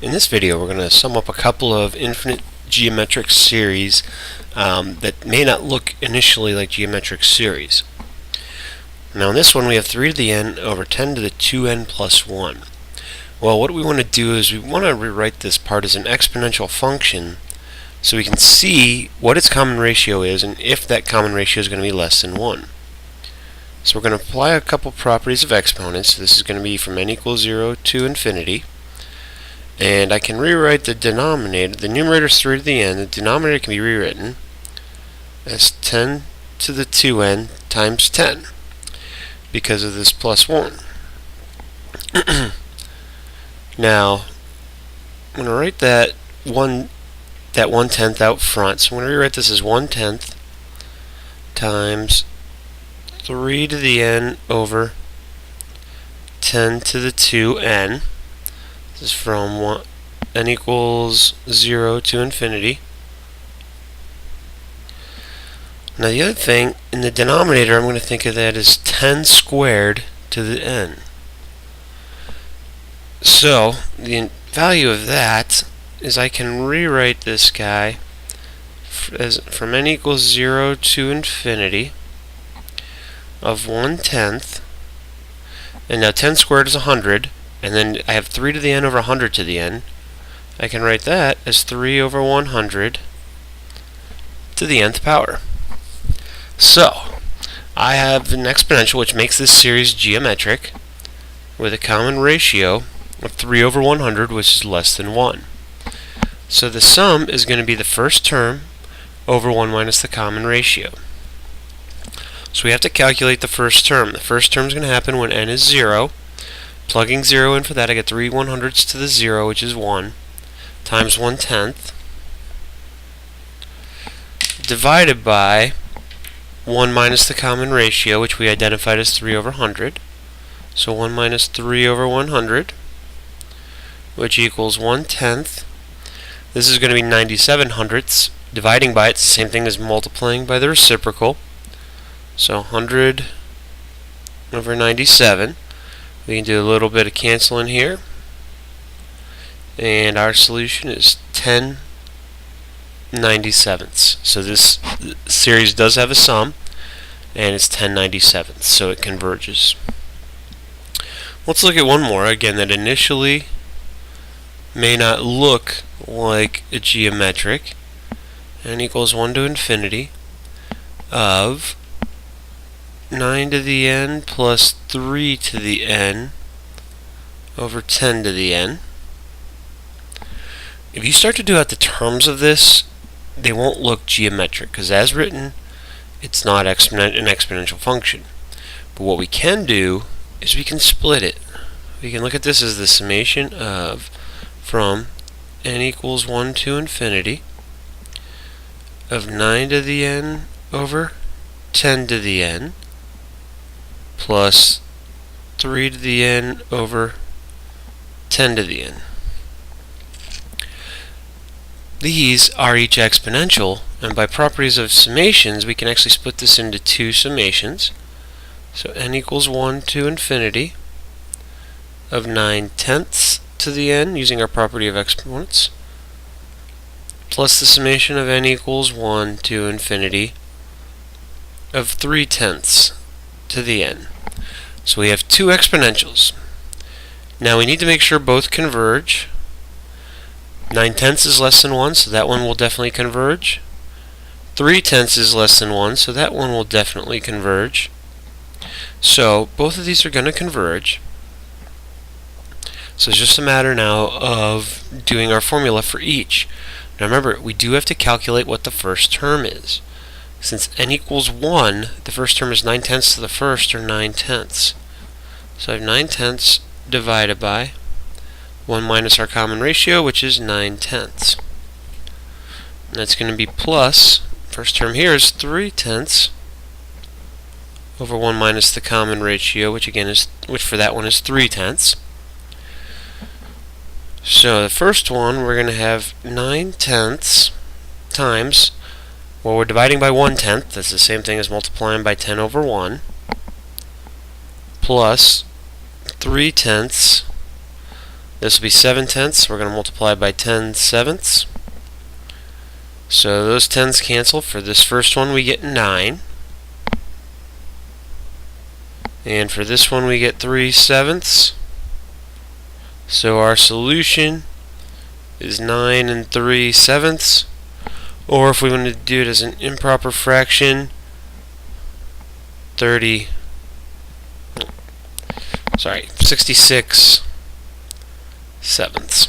In this video, we're going to sum up a couple of infinite geometric series that may not look initially like geometric series. Now in this one we have 3 to the n over 10 to the 2n plus 1. Well, what we want to do is we want to rewrite this part as an exponential function so we can see what its common ratio is and if that common ratio is going to be less than 1. So we're going to apply a couple properties of exponents. This is going to be from n equals 0 to infinity. And I can rewrite the denominator. The numerator is 3 to the n. The denominator can be rewritten as 10 to the 2n times 10 because of this plus 1. Now, I'm going to write that 1/10 out front. So I'm going to rewrite this as 1/10 times 3 to the n over 10 to the 2n. This is from n equals 0 to infinity. Now the other thing, in the denominator I'm going to think of that as 10 squared to the n. So the value of that is I can rewrite this guy as from n equals 0 to infinity of 1/10. And now 10 squared is 100. And then I have 3 to the n over 100 to the n. I can write that as 3 over 100 to the nth power. So, I have an exponential which makes this series geometric with a common ratio of 3 over 100, which is less than 1. So the sum is going to be the first term over 1 minus the common ratio. So we have to calculate the first term. The first term is going to happen when n is 0. Plugging 0 in for that, I get 3 100ths to the 0, which is 1, times 1/10, divided by 1 minus the common ratio, which we identified as 3 over 100. So 1 minus 3 over 100, which equals 1/10. This is going to be 97 hundredths. Dividing by it's the same thing as multiplying by the reciprocal. So 100 over 97. We can do a little bit of canceling here. And our solution is 10/97. So this series does have a sum, and it's 10/97. So it converges. Let's look at one more, again, that initially may not look like a geometric. N equals 1 to infinity of 9 to the n plus 3 to the n over 10 to the n. If you start to do out the terms of this, they won't look geometric, because as written, it's not an exponential function. But what we can do is we can split it. We can look at this as the summation of from n equals 1 to infinity of 9 to the n over 10 to the n plus 3 to the n over 10 to the n. These are each exponential, and by properties of summations we can actually split this into two summations. So n equals 1 to infinity of 9/10 to the n, using our property of exponents, plus the summation of n equals 1 to infinity of 3/10 to the n. So we have two exponentials. Now we need to make sure both converge. 9/10 is less than 1, so that one will definitely converge. 3/10 is less than 1, so that one will definitely converge. So both of these are going to converge. So it's just a matter now of doing our formula for each. Now remember, we do have to calculate what the first term is. Since n equals 1, the first term is 9/10 to the first, or 9/10. So I have 9/10 divided by 1 minus our common ratio, which is 9/10. And that's going to be plus, first term here is 3/10 over 1 minus the common ratio, which for that one is 3/10. So the first one, we're going to have 9/10 times, well, we're dividing by 1/10, that's the same thing as multiplying by 10 over 1, plus 3/10 This will be 7/10. We're going to multiply by 10/7. So those 10s cancel. For this first one we get 9. And for this one we get 3/7. So our solution is 9 3/7. Or if we wanted to do it as an improper fraction, 66/7.